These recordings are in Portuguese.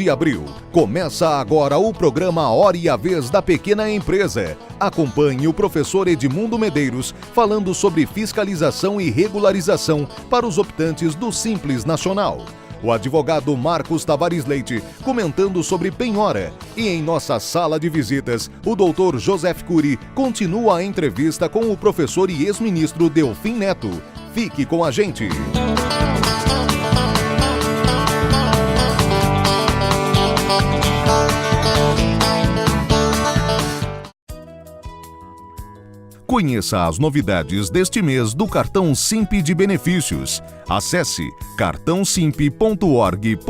de abril. Começa agora o programa Hora e a Vez da Pequena Empresa. Acompanhe o professor Edmundo Medeiros falando sobre fiscalização e regularização para os optantes do Simples Nacional. O advogado Marcos Tavares Leite comentando sobre penhora. E em nossa sala de visitas, o doutor Joseph Cury continua a entrevista com o professor e ex-ministro Delfim Neto. Fique com a gente! Conheça as novidades deste mês do Cartão Simp de benefícios. Acesse cartãosimp.org.br.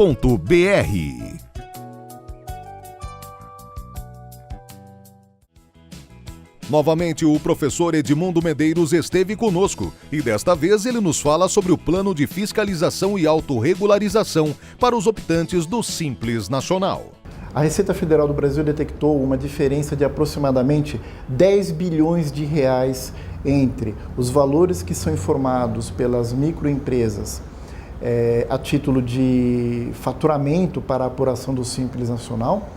Novamente, o professor Edmundo Medeiros esteve conosco e desta vez ele nos fala sobre o plano de fiscalização e autorregularização para os optantes do Simples Nacional. A Receita Federal do Brasil detectou uma diferença de aproximadamente 10 bilhões de reais entre os valores que são informados pelas microempresas a título de faturamento para a apuração do Simples Nacional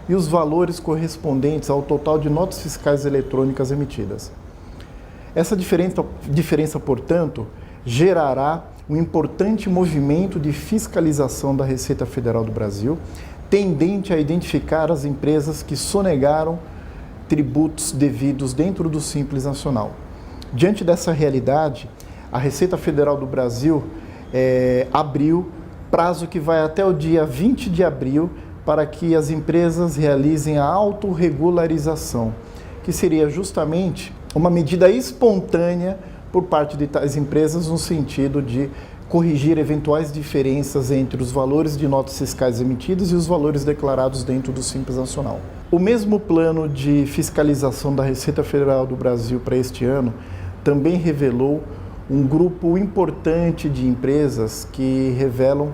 e os valores correspondentes ao total de notas fiscais eletrônicas emitidas. Essa diferença, portanto, gerará um importante movimento de fiscalização da Receita Federal do Brasil, tendente a identificar as empresas que sonegaram tributos devidos dentro do Simples Nacional. Diante dessa realidade, a Receita Federal do Brasil abriu prazo que vai até o dia 20 de abril para que as empresas realizem a autorregularização, que seria justamente uma medida espontânea por parte de tais empresas no sentido de corrigir eventuais diferenças entre os valores de notas fiscais emitidas e os valores declarados dentro do Simples Nacional. O mesmo plano de fiscalização da Receita Federal do Brasil para este ano também revelou um grupo importante de empresas que revelam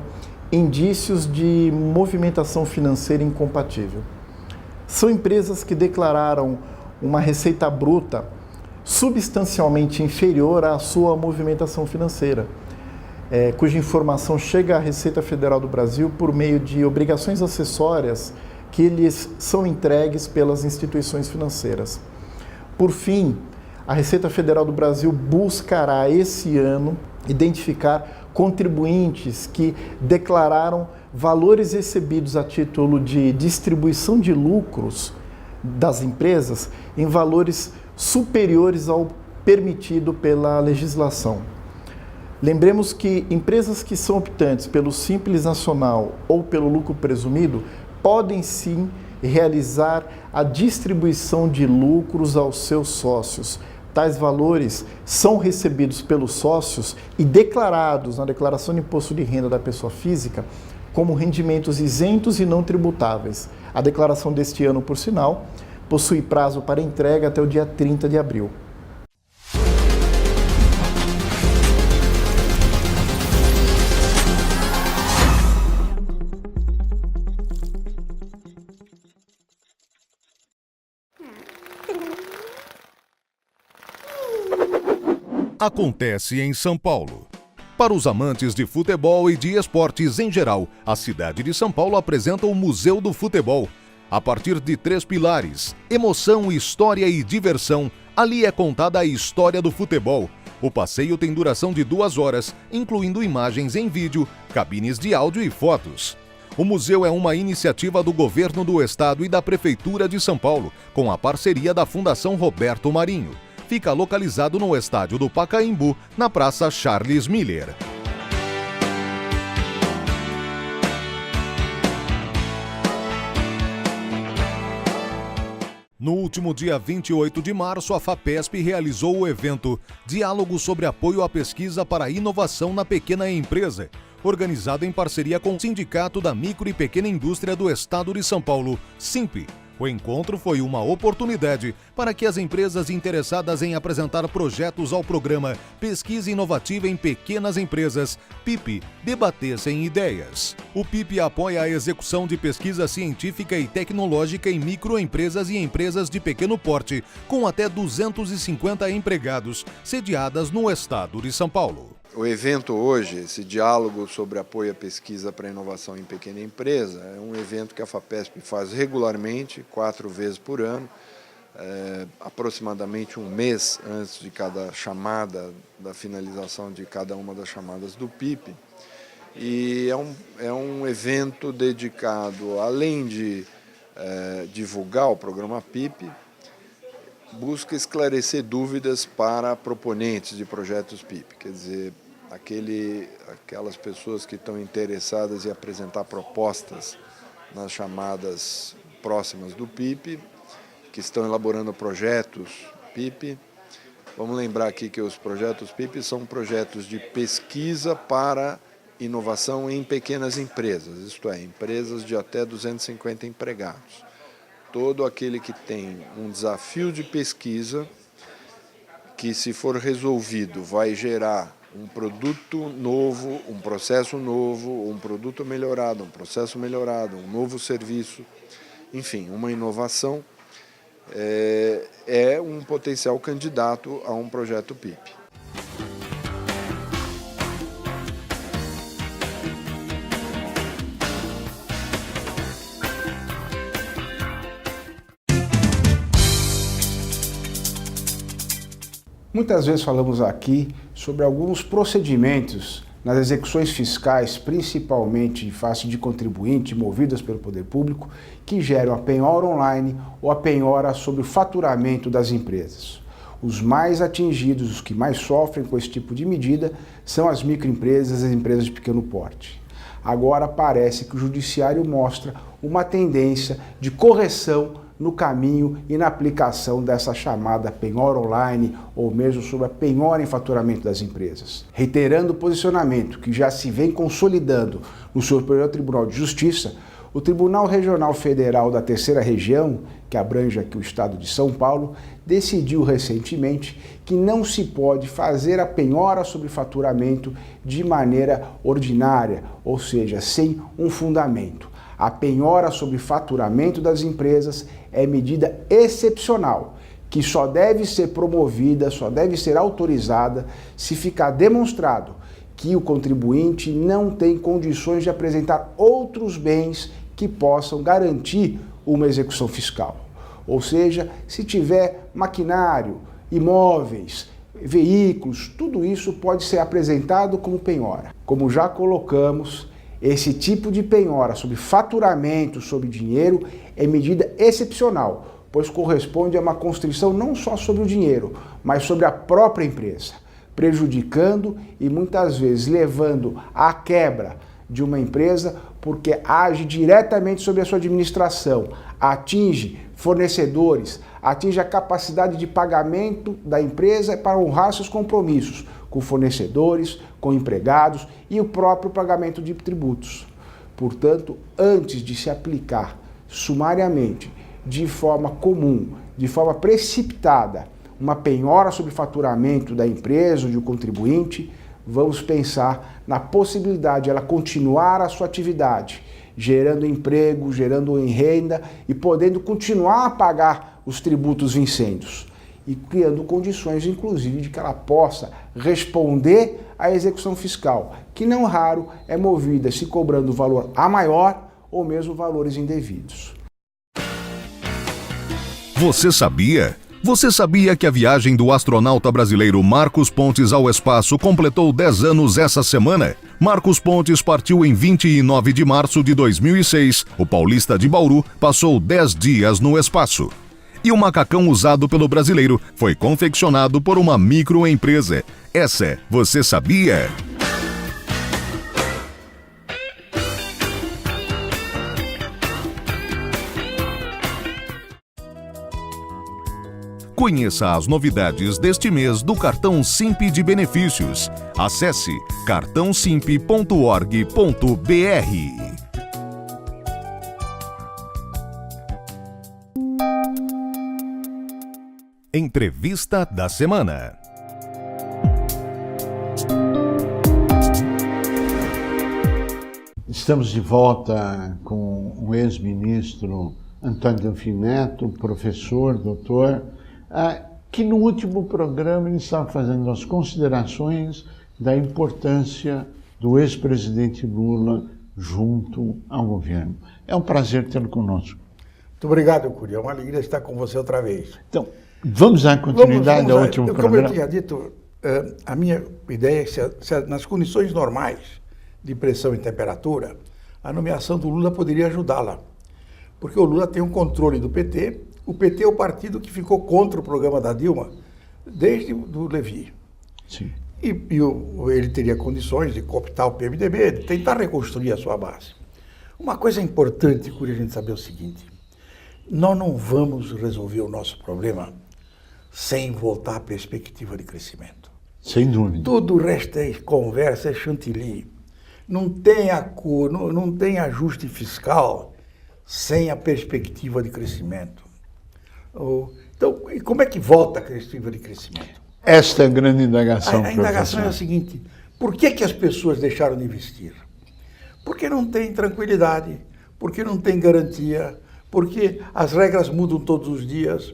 indícios de movimentação financeira incompatível. São empresas que declararam uma receita bruta substancialmente inferior à sua movimentação financeira, cuja informação chega à Receita Federal do Brasil por meio de obrigações acessórias que lhes são entregues pelas instituições financeiras. Por fim, a Receita Federal do Brasil buscará esse ano identificar contribuintes que declararam valores recebidos a título de distribuição de lucros das empresas em valores superiores ao permitido pela legislação. Lembremos que empresas que são optantes pelo Simples Nacional ou pelo lucro presumido podem sim realizar a distribuição de lucros aos seus sócios. Tais valores são recebidos pelos sócios e declarados na declaração de imposto de renda da pessoa física como rendimentos isentos e não tributáveis. A declaração deste ano, por sinal, possui prazo para entrega até o dia 30 de abril. Acontece em São Paulo. Para os amantes de futebol e de esportes em geral, a cidade de São Paulo apresenta o Museu do Futebol. A partir de 3 pilares: emoção, história e diversão, ali é contada a história do futebol. O passeio tem duração de 2 horas, incluindo imagens em vídeo, cabines de áudio e fotos. O museu é uma iniciativa do Governo do Estado e da Prefeitura de São Paulo, com a parceria da Fundação Roberto Marinho. Fica localizado no estádio do Pacaembu, na Praça Charles Miller. No último dia 28 de março, a FAPESP realizou o evento Diálogo sobre Apoio à Pesquisa para a Inovação na Pequena Empresa, organizado em parceria com o Sindicato da Micro e Pequena Indústria do Estado de São Paulo, SIMP. O encontro foi uma oportunidade para que as empresas interessadas em apresentar projetos ao programa Pesquisa Inovativa em Pequenas Empresas, PIP, debatessem ideias. O PIP apoia a execução de pesquisa científica e tecnológica em microempresas e empresas de pequeno porte, com até 250 empregados, sediadas no estado de São Paulo. O evento hoje, esse diálogo sobre apoio à pesquisa para a inovação em pequena empresa, é um evento que a FAPESP faz regularmente, 4 vezes por ano, aproximadamente um mês antes de cada chamada, da finalização de cada uma das chamadas do PIP. E é um evento dedicado, além de divulgar o programa PIP, busca esclarecer dúvidas para proponentes de projetos PIP, quer dizer, aquelas pessoas que estão interessadas em apresentar propostas nas chamadas próximas do PIP, que estão elaborando projetos PIP. Vamos lembrar aqui que os projetos PIP são projetos de pesquisa para inovação em pequenas empresas, isto é, empresas de até 250 empregados. Todo aquele que tem um desafio de pesquisa que, se for resolvido, vai gerar um produto novo, um processo novo, um produto melhorado, um processo melhorado, um novo serviço, enfim, uma inovação, é um potencial candidato a um projeto PIP. Muitas vezes falamos aqui sobre alguns procedimentos nas execuções fiscais, principalmente em face de contribuinte, movidas pelo poder público, que geram a penhora online ou a penhora sobre o faturamento das empresas. Os mais atingidos, os que mais sofrem com esse tipo de medida, são as microempresas e as empresas de pequeno porte. Agora parece que o judiciário mostra uma tendência de correção no caminho e na aplicação dessa chamada penhora online ou mesmo sobre a penhora em faturamento das empresas. Reiterando o posicionamento que já se vem consolidando no Superior Tribunal de Justiça, o Tribunal Regional Federal da Terceira Região, que abrange aqui o estado de São Paulo, decidiu recentemente que não se pode fazer a penhora sobre faturamento de maneira ordinária, ou seja, sem um fundamento. A penhora sobre faturamento das empresas é medida excepcional, que só deve ser promovida, só deve ser autorizada se ficar demonstrado que o contribuinte não tem condições de apresentar outros bens que possam garantir uma execução fiscal. Ou seja, se tiver maquinário, imóveis, veículos, tudo isso pode ser apresentado como penhora. Como já colocamos, esse tipo de penhora sobre faturamento, sobre dinheiro, é medida excepcional, pois corresponde a uma constrição não só sobre o dinheiro, mas sobre a própria empresa, prejudicando e muitas vezes levando à quebra de uma empresa porque age diretamente sobre a sua administração, atinge fornecedores, atinge a capacidade de pagamento da empresa para honrar seus compromissos com fornecedores, com empregados e o próprio pagamento de tributos. Portanto, antes de se aplicar sumariamente, de forma comum, de forma precipitada, uma penhora sobre faturamento da empresa ou do contribuinte, vamos pensar na possibilidade de ela continuar a sua atividade, gerando emprego, gerando renda e podendo continuar a pagar os tributos vincendos e criando condições, inclusive, de que ela possa responder à execução fiscal, que não raro é movida se cobrando valor a maior ou mesmo valores indevidos. Você sabia? Você sabia que a viagem do astronauta brasileiro Marcos Pontes ao espaço completou 10 anos essa semana? Marcos Pontes partiu em 29 de março de 2006. O paulista de Bauru passou 10 dias no espaço. E o macacão usado pelo brasileiro foi confeccionado por uma microempresa. Essa, você sabia? Conheça as novidades deste mês do Cartão Simp de Benefícios. Acesse cartãosimp.org.br. Entrevista da semana. Estamos de volta com o ex-ministro Antônio Delfim Neto, professor, doutor, que no último programa ele estava fazendo as considerações da importância do ex-presidente Lula junto ao governo. É um prazer tê-lo conosco. Muito obrigado, Cury. É uma alegria estar com você outra vez. Então, vamos dar continuidade ao último como programa. eu tinha dito, a minha ideia é que nas condições normais de pressão e temperatura, a nomeação do Lula poderia ajudá-la. Porque o Lula tem um controle do PT. O PT é o partido que ficou contra o programa da Dilma desde o Levi. Sim. E ele teria condições de cooptar o PMDB, de tentar reconstruir a sua base. Uma coisa importante, Cury, a gente saber o seguinte: nós não vamos resolver o nosso problema sem voltar à perspectiva de crescimento. Sem dúvida. Tudo o resto é conversa, é chantilly. Não tem ajuste fiscal sem a perspectiva de crescimento. Então, e como é que volta a perspectiva de crescimento? Esta é a grande indagação, A indagação é professor. a seguinte: por que as pessoas deixaram de investir? Porque não tem tranquilidade, porque não tem garantia, porque as regras mudam todos os dias.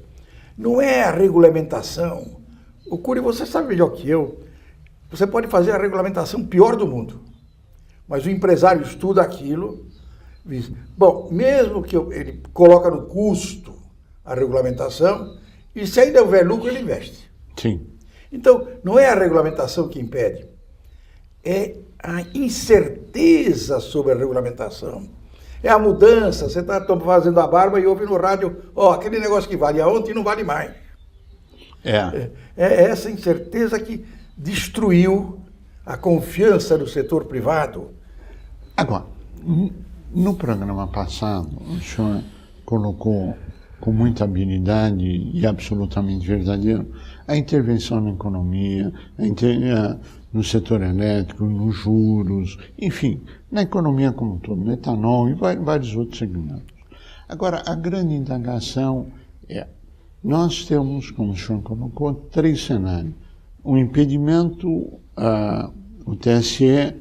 Não é a regulamentação. O Cury, você sabe melhor que eu, você pode fazer a regulamentação pior do mundo, mas o empresário estuda aquilo, diz, bom, mesmo que ele coloca no custo a regulamentação, e se ainda houver lucro, ele investe. Sim. Então, não é a regulamentação que impede, é a incerteza sobre a regulamentação. É a mudança, você está fazendo a barba e ouve no rádio, aquele negócio que valia ontem não vale mais. É essa incerteza que destruiu a confiança do setor privado. Agora, no programa passado, o senhor colocou com muita habilidade e absolutamente verdadeiro a intervenção na economia, no setor elétrico, nos juros, enfim, na economia como um todo, no etanol e vários outros segmentos. Agora, a grande indagação é, nós temos, como o senhor colocou, 3 cenários. O impedimento, o TSE,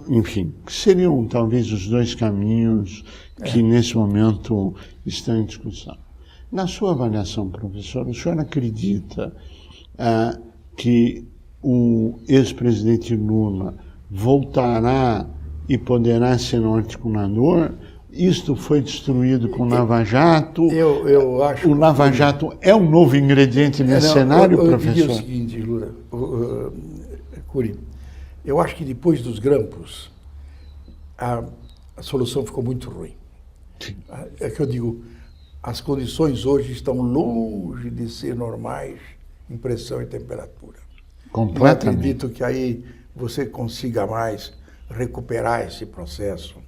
enfim, que seriam talvez os 2 caminhos que nesse momento estão em discussão. Na sua avaliação, professor, o senhor acredita que o ex-presidente Lula voltará e poderá ser um articulador? Isto foi destruído com o Lava Jato? Eu acho. O Lava Jato é um novo ingrediente nesse cenário, professor? Eu diria o seguinte, Lula, Cury, eu acho que depois dos grampos a solução ficou muito ruim. Sim. É que eu digo, as condições hoje estão longe de ser normais em pressão e temperatura. Completamente. Não acredito que aí você consiga mais recuperar esse processo.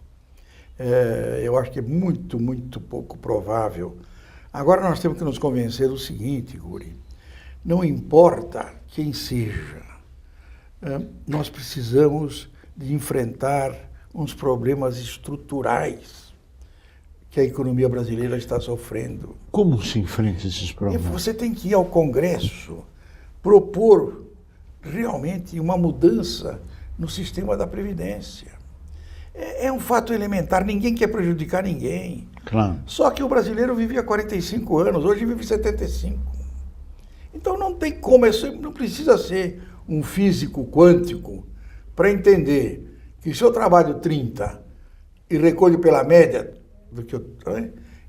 Eu acho que é muito, muito pouco provável. Agora nós temos que nos convencer do seguinte, Cury, não importa quem seja, nós precisamos de enfrentar uns problemas estruturais que a economia brasileira está sofrendo. Como se enfrenta esses E problemas? você tem que ir ao Congresso propor realmente uma mudança no sistema da Previdência. É um fato elementar, ninguém quer prejudicar ninguém. Claro. Só que o brasileiro vivia 45 anos, hoje vive 75. Então não tem como, não precisa ser um físico quântico para entender que se eu trabalho 30 e recolho pela média do que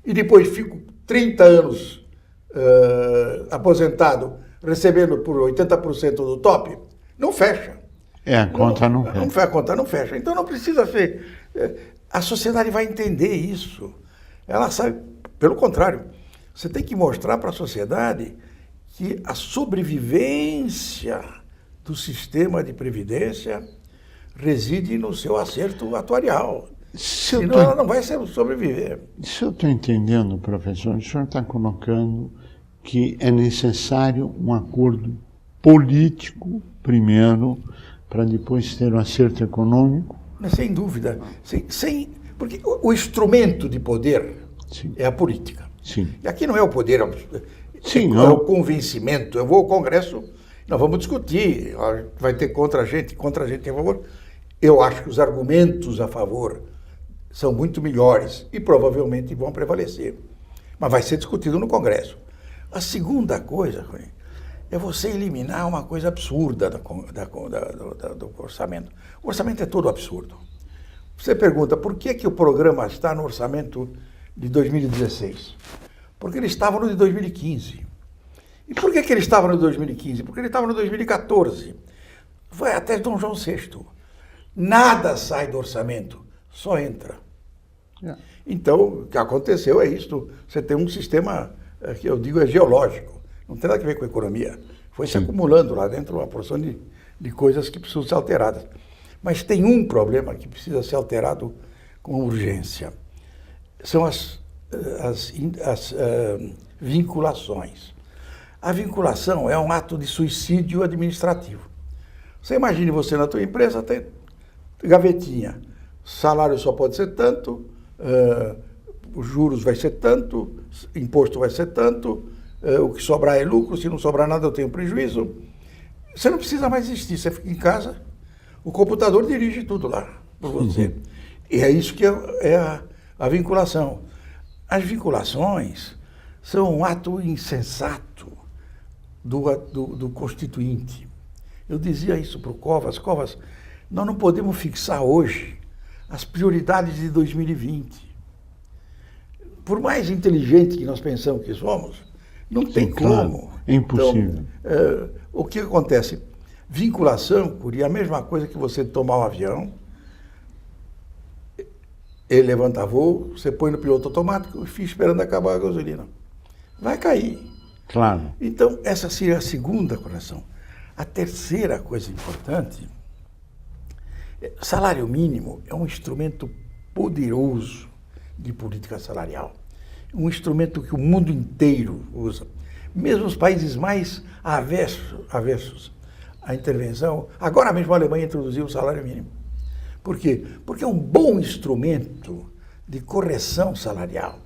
e depois fico 30 anos aposentado, recebendo por 80% do top, não fecha. A conta não fecha. A conta não fecha. Então não precisa ser. A sociedade vai entender isso. Ela sabe, pelo contrário, você tem que mostrar para a sociedade que a sobrevivência do sistema de previdência reside no seu acerto atuarial. Senão ela não vai sobreviver. Se eu estou entendendo, professor, o senhor está colocando que é necessário um acordo político primeiro, para depois ter um acerto econômico? Mas sem dúvida. Porque o instrumento de poder Sim. é a política. Sim. E aqui não é o poder, Sim, é o convencimento. Eu vou ao Congresso, nós vamos discutir, vai ter contra a gente a favor. Eu acho que os argumentos a favor são muito melhores e provavelmente vão prevalecer. Mas vai ser discutido no Congresso. A segunda coisa é você eliminar uma coisa absurda do orçamento. O orçamento é todo absurdo. Você pergunta, por que o programa está no orçamento de 2016? Porque ele estava no de 2015. E por que ele estava no de 2015? Porque ele estava no 2014. Foi até Dom João VI. Nada sai do orçamento, só entra. Então, o que aconteceu é isto. Você tem um sistema, que eu digo, é geológico. Não tem nada a ver com a economia. Foi se acumulando lá dentro uma porção de coisas que precisam ser alteradas. Mas tem um problema que precisa ser alterado com urgência. São as vinculações. A vinculação é um ato de suicídio administrativo. Você imagine você na tua empresa, tem gavetinha. Salário só pode ser tanto, os juros vai ser tanto, imposto vai ser tanto, o que sobrar é lucro, se não sobrar nada eu tenho prejuízo. Você não precisa mais existir, você fica em casa, o computador dirige tudo lá por você. E é isso que é a vinculação. As vinculações são um ato insensato do constituinte. Eu dizia isso para o Covas, nós não podemos fixar hoje as prioridades de 2020. Por mais inteligente que nós pensamos que somos, não tem como. É impossível. Então, o que acontece? Vinculação, Curi, é a mesma coisa que você tomar um avião, ele levanta voo, você põe no piloto automático e fica esperando acabar a gasolina. Vai cair. Claro. Então, essa seria a segunda correção. A terceira coisa importante, salário mínimo é um instrumento poderoso de política salarial. Um instrumento que o mundo inteiro usa. Mesmo os países mais avessos à intervenção, agora mesmo a Alemanha introduziu o salário mínimo. Por quê? Porque é um bom instrumento de correção salarial.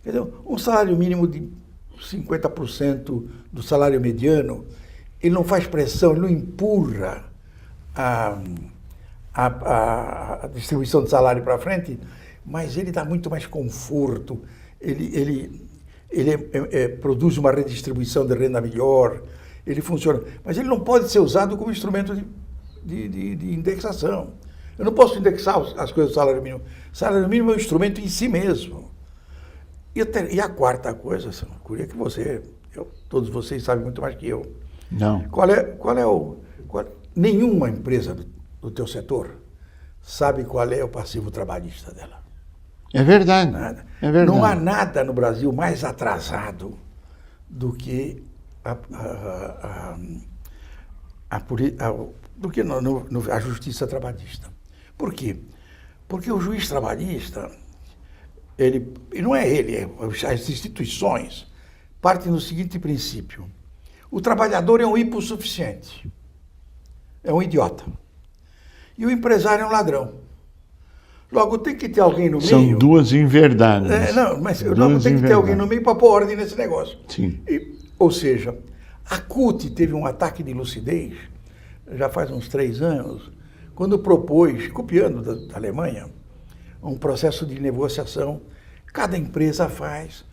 Quer dizer, um salário mínimo de 50% do salário mediano, ele não faz pressão, ele não empurra a distribuição de salário para frente, mas ele dá muito mais conforto, ele produz uma redistribuição de renda melhor, ele funciona. Mas ele não pode ser usado como instrumento de indexação. Eu não posso indexar as coisas do salário mínimo. O salário mínimo é um instrumento em si mesmo. E a quarta coisa, Curi, é que todos vocês sabem muito mais que eu. Não. Nenhuma empresa do teu setor sabe qual é o passivo trabalhista dela. É verdade. Nada. É verdade. Não há nada no Brasil mais atrasado do que a justiça trabalhista. Por quê? Porque o juiz trabalhista, e não é ele, as instituições partem do seguinte princípio: o trabalhador é um hipossuficiente, é um idiota, e o empresário é um ladrão. Logo tem que ter alguém no meio. São duas inverdades. Mas logo tem que ter alguém no meio para pôr ordem nesse negócio. Sim. Ou seja, a CUT teve um ataque de lucidez já faz uns 3 anos, quando propôs, copiando da Alemanha, um processo de negociação. Cada empresa faz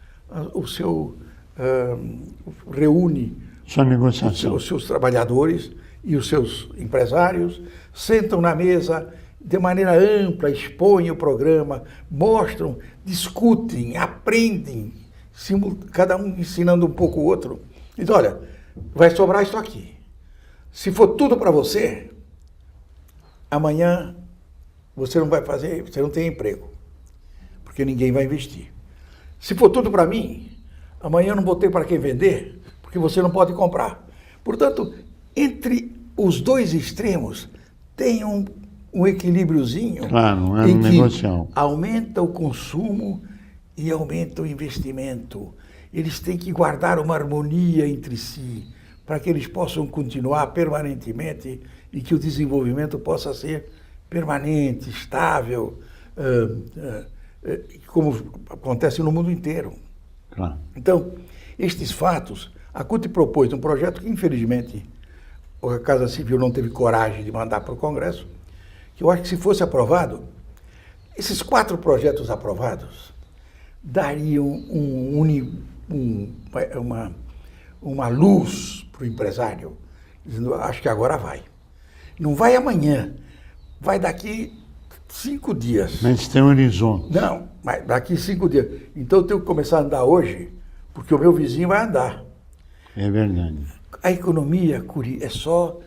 reúne sua negociação. Os seus trabalhadores e os seus empresários, sentam na mesa de maneira ampla, expõem o programa, mostram, discutem, aprendem, cada um ensinando um pouco o outro. Diz, olha, vai sobrar isso aqui. Se for tudo para você, amanhã você não vai fazer, você não tem emprego, porque ninguém vai investir. Se for tudo para mim, amanhã eu não botei para quem vender, porque você não pode comprar. Portanto, entre os dois extremos, tem um equilíbriozinho, claro, é em que negocial. Aumenta o consumo e aumenta o investimento. Eles têm que guardar uma harmonia entre si, para que eles possam continuar permanentemente e que o desenvolvimento possa ser permanente, estável, como acontece no mundo inteiro. Claro. Então, estes fatos, a CUT propôs um projeto que, infelizmente, a Casa Civil não teve coragem de mandar para o Congresso, que eu acho que, se fosse aprovado, esses 4 projetos uma luz para o empresário, dizendo, acho que agora vai. Não vai amanhã, vai daqui 5 dias. Mas tem um horizonte. Não, mas daqui 5 dias. Então eu tenho que começar a andar hoje, porque o meu vizinho vai andar. É verdade. A economia, Curi, é só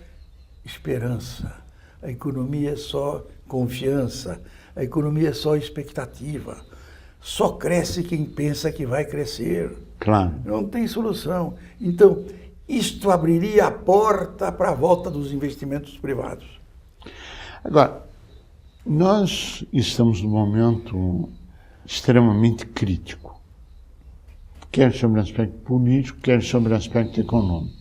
esperança. A economia é só confiança. A economia é só expectativa. Só cresce quem pensa que vai crescer. Claro. Não tem solução. Então, isto abriria a porta para a volta dos investimentos privados. Agora, nós estamos num momento extremamente crítico, quer sobre o aspecto político, quer sobre o aspecto econômico.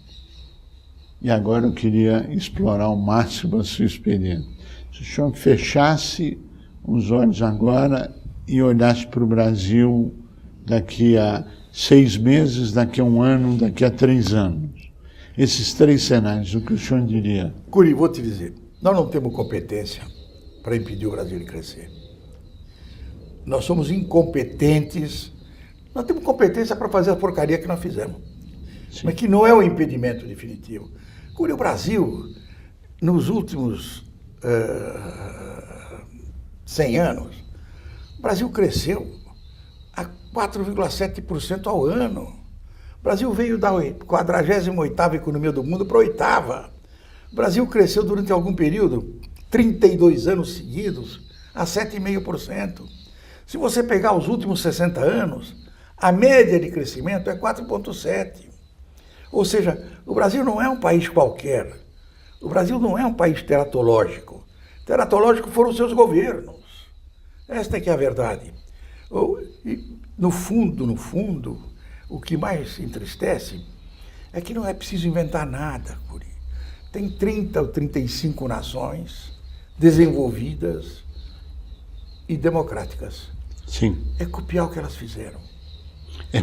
E agora eu queria explorar ao máximo a sua experiência. Se o senhor fechasse os olhos agora e olhasse para o Brasil daqui a 6 meses, daqui a 1 ano, daqui a 3 anos, esses 3 cenários, o que o senhor diria? Curi, vou te dizer, nós não temos competência para impedir o Brasil de crescer. Nós somos incompetentes. Nós temos competência para fazer a porcaria que nós fizemos. Sim. Mas que não é o impedimento definitivo. Curi, o Brasil, nos últimos 100 anos, o Brasil cresceu a 4,7% ao ano. O Brasil veio da 48ª economia do mundo para a 8ª. O Brasil cresceu durante algum período, 32 anos seguidos, a 7,5%. Se você pegar os últimos 60 anos, a média de crescimento é 4,7%. Ou seja, o Brasil não é um país qualquer. O Brasil não é um país teratológico. Teratológico foram os seus governos. Esta é que é a verdade. No fundo, o que mais entristece é que não é preciso inventar nada, Curi. Tem 30 ou 35 nações desenvolvidas e democráticas. Sim. É copiar o que elas fizeram.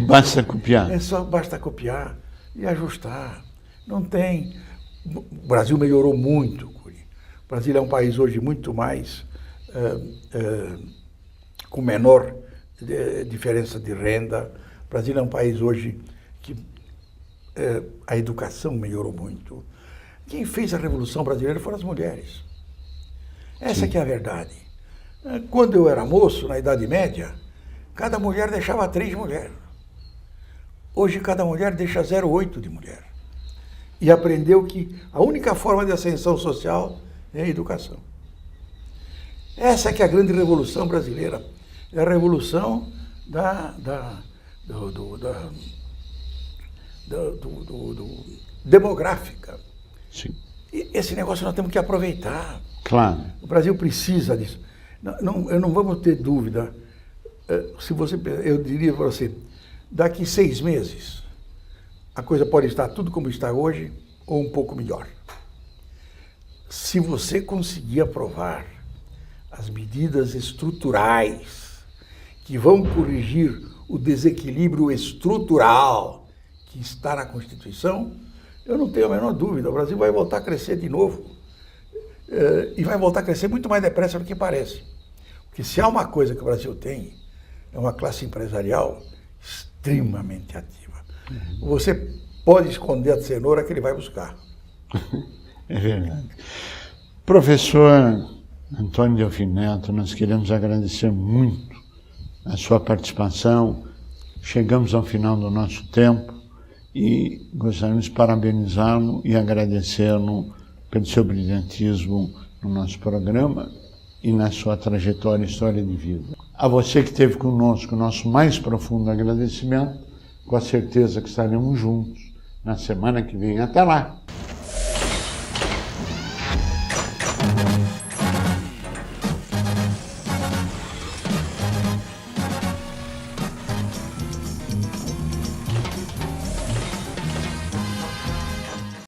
Basta copiar. Basta copiar e ajustar. Não tem... O Brasil melhorou muito, Curi. O Brasil é um país hoje muito mais... com menor diferença de renda. O Brasil é um país hoje que a educação melhorou muito. Quem fez a Revolução Brasileira foram as mulheres. Essa que é a verdade. Quando eu era moço, na Idade Média, cada mulher deixava 3 mulheres. Hoje cada mulher deixa 0,8 de mulher. E aprendeu que a única forma de ascensão social é a educação. Essa que é a grande revolução brasileira. É a revolução demográfica. Sim. E esse negócio nós temos que aproveitar. Claro. O Brasil precisa disso. Não vamos ter dúvida. Eu diria para você, daqui 6 meses, a coisa pode estar tudo como está hoje ou um pouco melhor. Se você conseguir aprovar as medidas estruturais que vão corrigir o desequilíbrio estrutural que está na Constituição, eu não tenho a menor dúvida, o Brasil vai voltar a crescer de novo. E vai voltar a crescer muito mais depressa do que parece. Porque se há uma coisa que o Brasil tem, é uma classe empresarial extremamente ativa. Você pode esconder a cenoura que ele vai buscar. É verdade. Professor Antônio Delfim Neto, nós queremos agradecer muito a sua participação. Chegamos ao final do nosso tempo e gostaríamos de parabenizá-lo e agradecê-lo pelo seu brilhantismo no nosso programa e na sua trajetória e história de vida. A você que esteve conosco, nosso mais profundo agradecimento, com a certeza que estaremos juntos na semana que vem. Até lá!